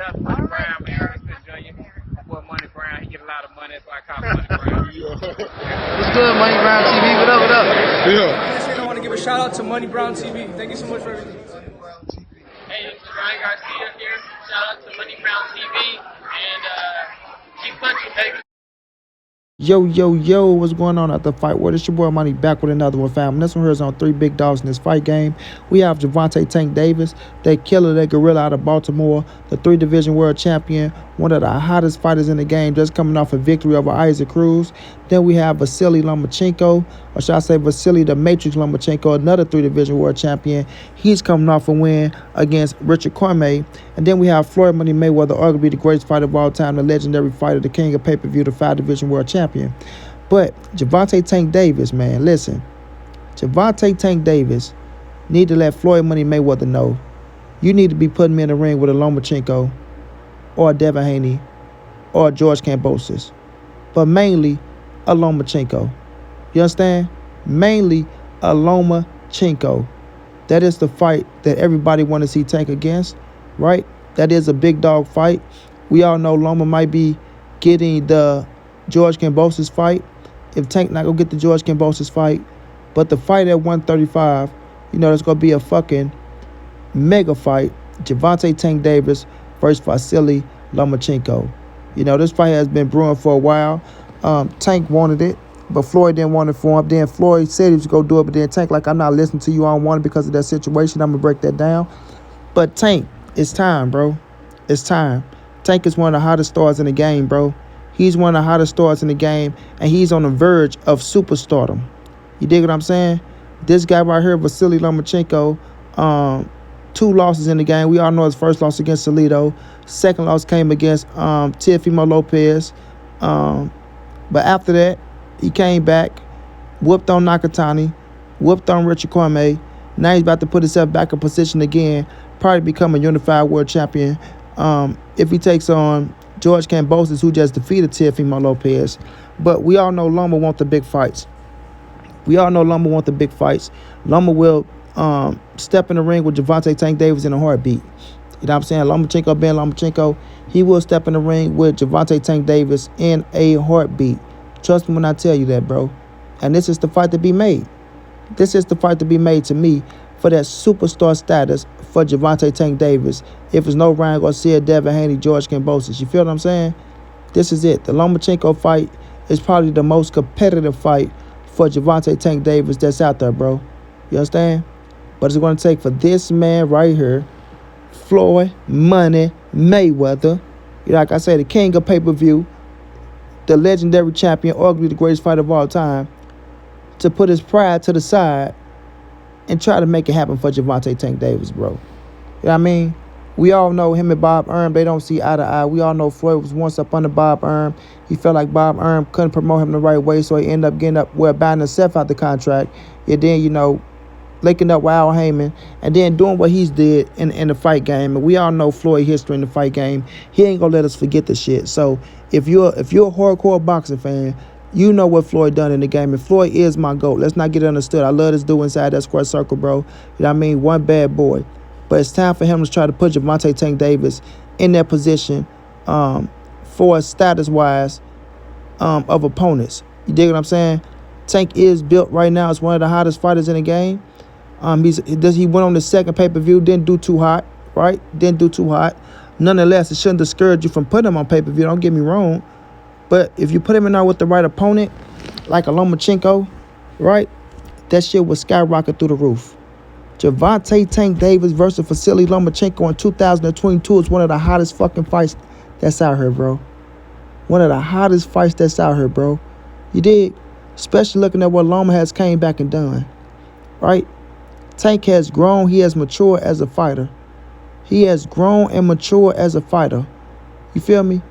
Shout out to Money Brown, man. Ernest Jr. Boy, Money Brown, he get a lot of money, that's why I call him Money Brown. What's good, Money Brown TV? What up, what up? Yeah. I want to give a shout out to Money Brown TV. Thank you so much for everything. Hey, this is Ryan Garcia here. Shout out to Money Brown TV and keep punching, baby. Yo, what's going on at the fight world? It's your boy Money back with another one, fam. This one here is on three big dogs in this fight game. We have Gervonta Tank Davis, that killer, that gorilla out of Baltimore, the 3-division world champion, one of the hottest fighters in the game, just coming off a victory over Isaac Cruz. Then we have Vasily Lomachenko, or should I say Vasily the Matrix Lomachenko, another 3-division world champion. He's coming off a win against Richard Cormier. And then we have Floyd Money Mayweather, arguably the greatest fighter of all time, the legendary fighter, the king of pay-per-view, the 5-division world champion. But Gervonta Tank Davis, man, listen. Gervonta Tank Davis need to let Floyd Money Mayweather know, you need to be putting me in the ring with a Lomachenko or a Devin Haney or a George Kambosos. But mainly a Lomachenko. You understand? Mainly a Lomachenko. That is the fight that everybody want to see Tank against, right? That is a big dog fight. We all know Loma might be getting the George Kambosos fight. If Tank not going to get the George Kambosos fight, but the fight at 135, you know, it's going to be a fucking mega fight. Gervonta Tank Davis versus Vasily Lomachenko. You know, this fight has been brewing for a while. Tank wanted it, but Floyd didn't want it for him. Then Floyd said he was going to do it, but then Tank like, I'm not listening to you. I don't want it because of that situation. I'm going to break that down. But Tank, it's time, bro. It's time. Tank is one of the hottest stars in the game, bro. He's one of the hottest stars in the game, and he's on the verge of superstardom. You dig what I'm saying? This guy right here, Vasily Lomachenko, 2 losses in the game. We all know his first loss against Salido. Second loss came against Teofimo Lopez. But after that, he came back, whooped on Nakatani, whooped on Richard Cormier. Now he's about to put himself back in position again, probably become a unified world champion. If he takes on George Kambosos, who just defeated Teofimo Lopez. But we all know Loma want the big fights. Loma will step in the ring with Gervonta Tank Davis in a heartbeat. You know what I'm saying? Lomachenko being Lomachenko, he will step in the ring with Gervonta Tank Davis in a heartbeat. Trust me when I tell you that, bro. And this is the fight to be made. This is the fight to be made to me for that superstar status for Gervonta Tank Davis. If it's no Ryan Garcia, Devin Haney, George Kambosos. You feel what I'm saying? This is it. The Lomachenko fight is probably the most competitive fight for Gervonta Tank Davis that's out there, bro. You understand? But it's going to take for this man right here, Floyd Money Mayweather, like I said, the king of pay-per-view, the legendary champion, arguably the greatest fighter of all time, to put his pride to the side and try to make it happen for Gervonta Tank Davis, bro. You know what I mean? We all know him and Bob Arum, they don't see eye to eye. We all know Floyd was once up under Bob Arum. He felt like Bob Arum couldn't promote him the right way, so he ended up getting buying himself out the contract. And then, you know, linking up with Al Heyman, and then doing what he's did in the fight game. And we all know Floyd history in the fight game. He ain't gonna let us forget the shit. So if you're a hardcore boxing fan, you know what Floyd done in the game. And Floyd is my GOAT. Let's not get it understood. I love this dude inside that square circle, bro. You know what I mean? One bad boy. But it's time for him to try to put Gervonta Tank Davis in that position for status-wise of opponents. You dig what I'm saying? Tank is built right now as one of the hottest fighters in the game. He went on the second pay-per-view, didn't do too hot, right? Didn't do too hot. Nonetheless, it shouldn't discourage you from putting him on pay-per-view. Don't get me wrong. But if you put him in there with the right opponent, like a Lomachenko, right, that shit will skyrocket through the roof. Gervonta Tank Davis versus Vasily Lomachenko in 2022 is one of the hottest fucking fights that's out here, bro. One of the hottest fights that's out here, bro. You dig? Especially looking at what Loma has came back and done, right? Tank has grown. He has matured as a fighter. He has grown and matured as a fighter. You feel me?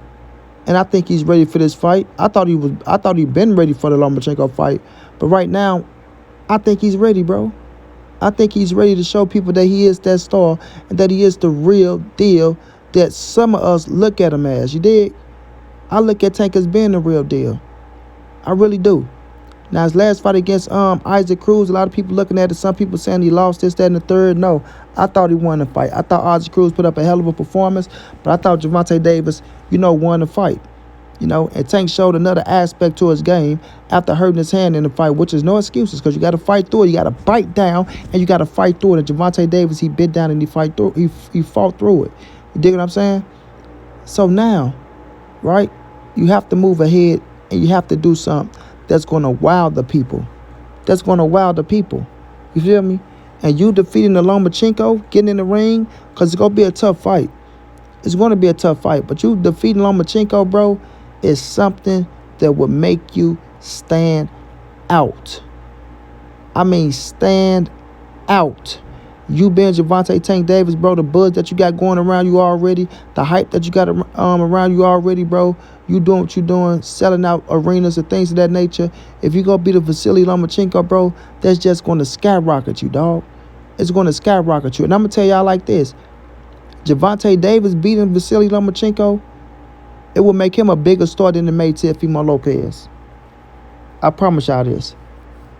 And I think he's ready for this fight. I thought he'd been ready for the Lomachenko fight. But right now, I think he's ready, bro. I think he's ready to show people that he is that star and that he is the real deal that some of us look at him as. You dig? I look at Tank as being the real deal. I really do. Now, his last fight against Isaac Cruz, a lot of people looking at it. Some people saying he lost this, that, and the third. No, I thought he won the fight. I thought Ozzy Cruz put up a hell of a performance, but I thought Gervonta Davis, won the fight. And Tank showed another aspect to his game after hurting his hand in the fight, which is no excuses because you got to fight through it. You got to bite down and you got to fight through it. And Gervonta Davis, he bit down and he fought through it. You dig what I'm saying? So now, right, you have to move ahead and you have to do something that's going to wow the people. That's going to wow the people. You feel me? And you defeating the Lomachenko, getting in the ring, because it's going to be a tough fight. It's going to be a tough fight. But you defeating Lomachenko, bro, is something that would make you stand out. I mean, stand out. You being Gervonta Tank Davis, bro, the buzz that you got going around you already, the hype that you got around you already, bro. You doing what you doing, selling out arenas and things of that nature. If you go beat a Vasily Lomachenko, bro, that's just going to skyrocket you, dog. It's going to skyrocket you. And I'm going to tell y'all like this. Gervonta Davis beating Vasily Lomachenko, it will make him a bigger star than it made Teofimo Lopez. I promise y'all this.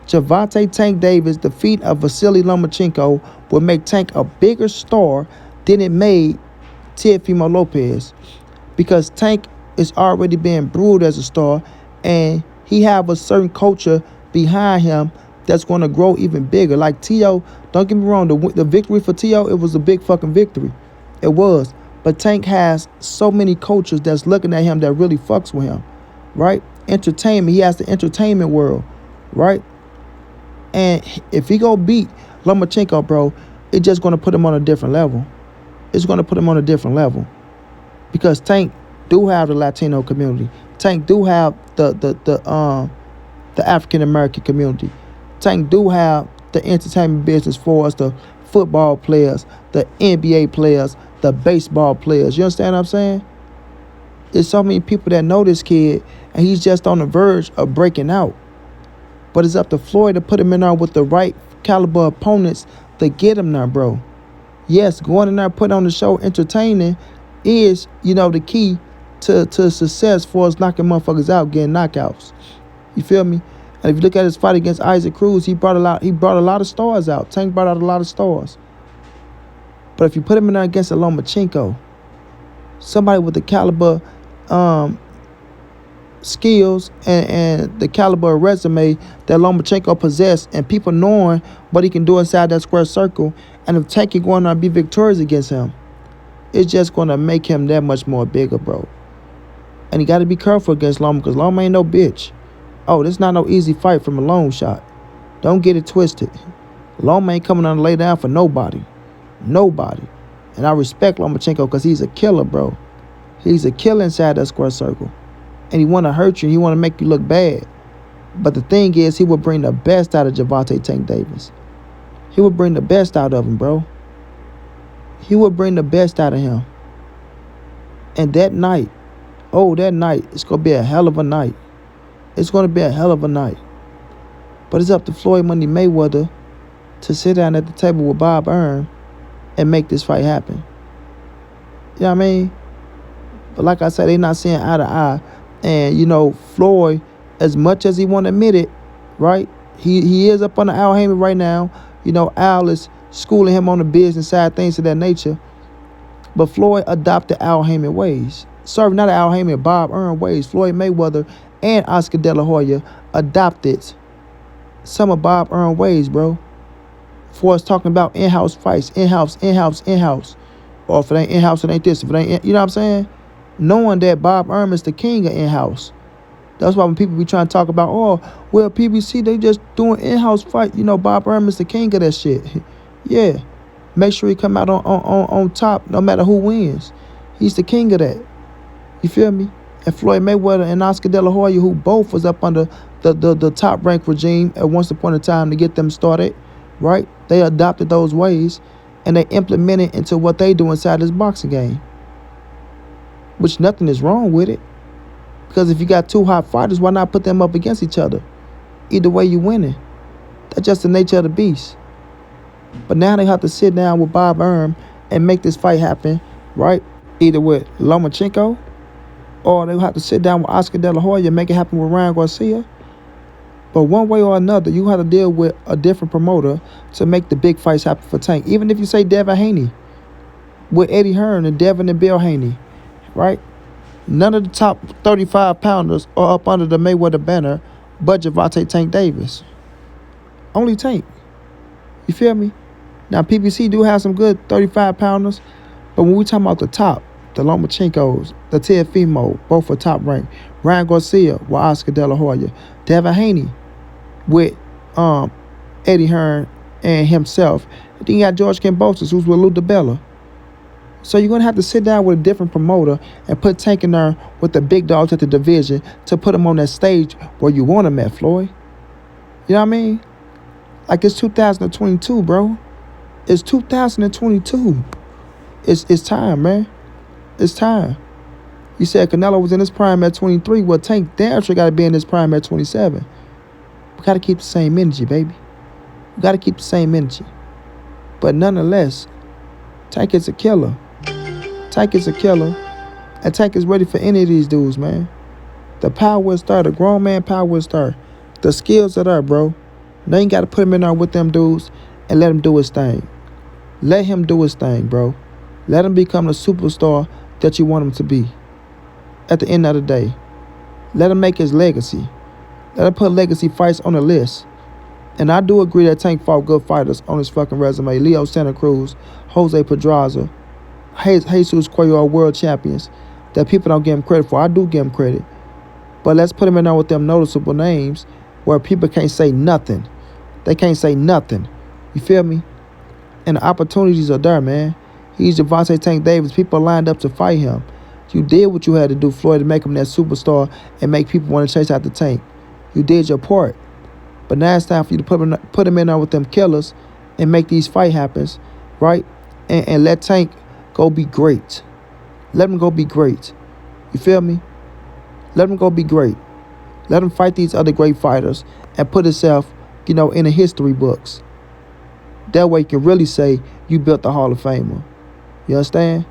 Gervonta Tank Davis' defeat of Vasily Lomachenko will make Tank a bigger star than it made Teofimo Lopez. Because Tank is already being brewed as a star and he have a certain culture behind him that's going to grow even bigger. Like T.O., don't get me wrong, the victory for T.O., it was a big fucking victory. It was. But Tank has so many coaches that's looking at him that really fucks with him, right? Entertainment. He has the entertainment world, right? And if he go beat Lomachenko, bro, it's just going to put him on a different level. It's going to put him on a different level. Because Tank do have the Latino community. Tank do have the African-American community. Tank do have the entertainment business for us, the football players, the NBA players, the baseball players. You understand what I'm saying? There's so many people that know this kid, and he's just on the verge of breaking out. But it's up to Floyd to put him in there with the right caliber opponents to get him there, bro. Yes, going in there, putting on the show, entertaining is, the key to success for us knocking motherfuckers out, getting knockouts. You feel me? And if you look at his fight against Isaac Cruz, he brought a lot of stars out. Tank brought out a lot of stars. But if you put him in there against a Lomachenko, somebody with the caliber skills and the caliber resume that Lomachenko possessed, and people knowing what he can do inside that square circle, and if Tank can go in there and be victorious against him, it's just going to make him that much more bigger, bro. And you got to be careful against Loma, because Loma ain't no bitch. Oh, this not no easy fight from a long shot. Don't get it twisted. Loma ain't coming on to lay down for nobody. Nobody. And I respect Lomachenko because he's a killer, bro. He's a killer inside that square circle. And he want to hurt you. He want to make you look bad. But the thing is, he will bring the best out of Gervonta Tank Davis. He will bring the best out of him, bro. He will bring the best out of him. And that night, it's going to be a hell of a night. It's going to be a hell of a night. But it's up to Floyd Money Mayweather to sit down at the table with Bob Arum and make this fight happen. You know what I mean? But like I said, they not seeing eye to eye. And, Floyd, as much as he want to admit it, right? He is up on the Al Heyman right now. Al is schooling him on the business side, things of that nature. But Floyd adopted Al Heyman ways. Sorry, not Al Heyman, Bob Arum ways. Floyd Mayweather and Oscar De La Hoya adopted some of Bob Arum ways, bro. For us talking about in-house fights, in-house. Or if it ain't in-house, it ain't this. If it ain't, you know what I'm saying? Knowing that Bob Arum is the king of in-house. That's why when people be trying to talk about, PBC, they just doing in-house fight. Bob Arum is the king of that shit. Yeah. Make sure he come out on top no matter who wins. He's the king of that. You feel me? And Floyd Mayweather and Oscar De La Hoya, who both was up under the top rank regime at once upon a time to get them started, right? They adopted those ways and they implemented into what they do inside this boxing game. Which nothing is wrong with it. Because if you got two hot fighters, why not put them up against each other? Either way, you winning. That's just the nature of the beast. But now they have to sit down with Bob Arum and make this fight happen, right? Either with Lomachenko, or they'll have to sit down with Oscar De La Hoya and make it happen with Ryan Garcia. But one way or another, you have to deal with a different promoter to make the big fights happen for Tank. Even if you say Devin Haney with Eddie Hearn and Devin and Bill Haney, right? None of the top 35 pounders are up under the Mayweather banner but Gervonta Tank Davis. Only Tank. You feel me? Now, PBC do have some good 35 pounders, but when we talking about the top, the Lomachenkos, the Teofimo, both are top ranked. Ryan Garcia with Oscar De La Hoya. Devin Haney with Eddie Hearn and himself. And then you got George Kambosos, who's with Lou DiBella. So you're going to have to sit down with a different promoter and put Tank in there with the big dogs at the division to put him on that stage where you want him at, Floyd. You know what I mean? Like, it's 2022, bro. It's 2022. It's time, man. It's time. You said Canelo was in his prime at 23. Well, Tank damn sure got to be in his prime at 27. We got to keep the same energy, baby. We got to keep the same energy. But nonetheless, Tank is a killer. Tank is a killer. And Tank is ready for any of these dudes, man. The power is there. The grown man power is there. The skills are there, bro. Now you got to put him in there with them dudes and let him do his thing. Let him do his thing, bro. Let him become the superstar that you want him to be. At the end of the day, let him make his legacy. Let him put legacy fights on the list. And I do agree that Tank fought good fighters on his fucking resume. Leo Santa Cruz, Jose Pedraza, Jesus Cuellar, world champions that people don't give him credit for. I do give him credit. But let's put him in there with them noticeable names where people can't say nothing. They can't say nothing. You feel me? And the opportunities are there, man. He's Gervonta Tank Davis. People lined up to fight him. You did what you had to do, Floyd, to make him that superstar and make people want to chase out the Tank. You did your part. But now it's time for you to put him in there with them killers and make these fight happens, right? And let Tank go be great. Let him go be great. You feel me? Let him go be great. Let him fight these other great fighters and put himself, in the history books. That way you can really say you built the Hall of Famer. You understand?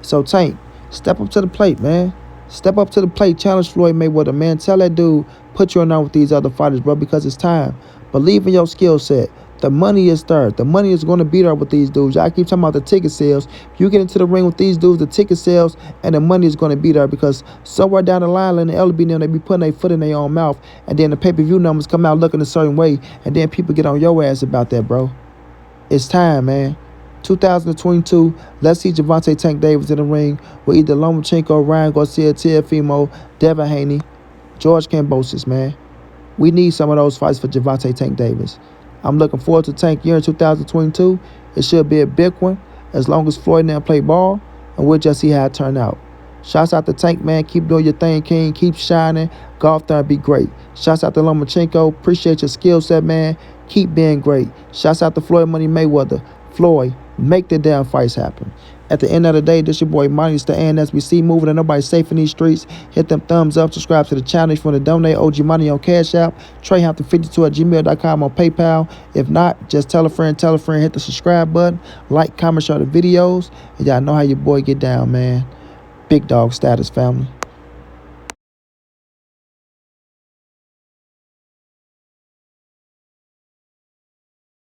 So Tank, step up to the plate, man. Step up to the plate. Challenge Floyd Mayweather, man. Tell that dude, put you in there with these other fighters, bro, because it's time. Believe in your skill set. The money is there. The money is going to be there with these dudes. Y'all keep talking about the ticket sales. If you get into the ring with these dudes, the ticket sales and the money is going to be there because somewhere down the line in the LB, they be putting their foot in their own mouth, and then the pay-per-view numbers come out looking a certain way, and then people get on your ass about that, bro. It's time, man. 2022, let's see Gervonta Tank Davis in the ring with either Lomachenko, Ryan Garcia, Teofimo, Devin Haney, George Kambosos, man. We need some of those fights for Gervonta Tank Davis. I'm looking forward to Tank year in 2022. It should be a big one as long as Floyd and them play ball, and we'll just see how it turn out. Shouts out to Tank, man. Keep doing your thing, King. Keep shining. Go out there and be great. Shouts out to Lomachenko. Appreciate your skill set, man. Keep being great. Shouts out to Floyd Money Mayweather. Floyd, make the damn fights happen. At the end of the day, this your boy Money. It's the NSBC moving and nobody's safe in these streets. Hit them thumbs up. Subscribe to the channel if you want to donate. OG Money on Cash App. TreyHampton52@gmail.com on PayPal. If not, just tell a friend. Hit the subscribe button. Like, comment, share the videos. And y'all know how your boy get down, man. Big dog status, family.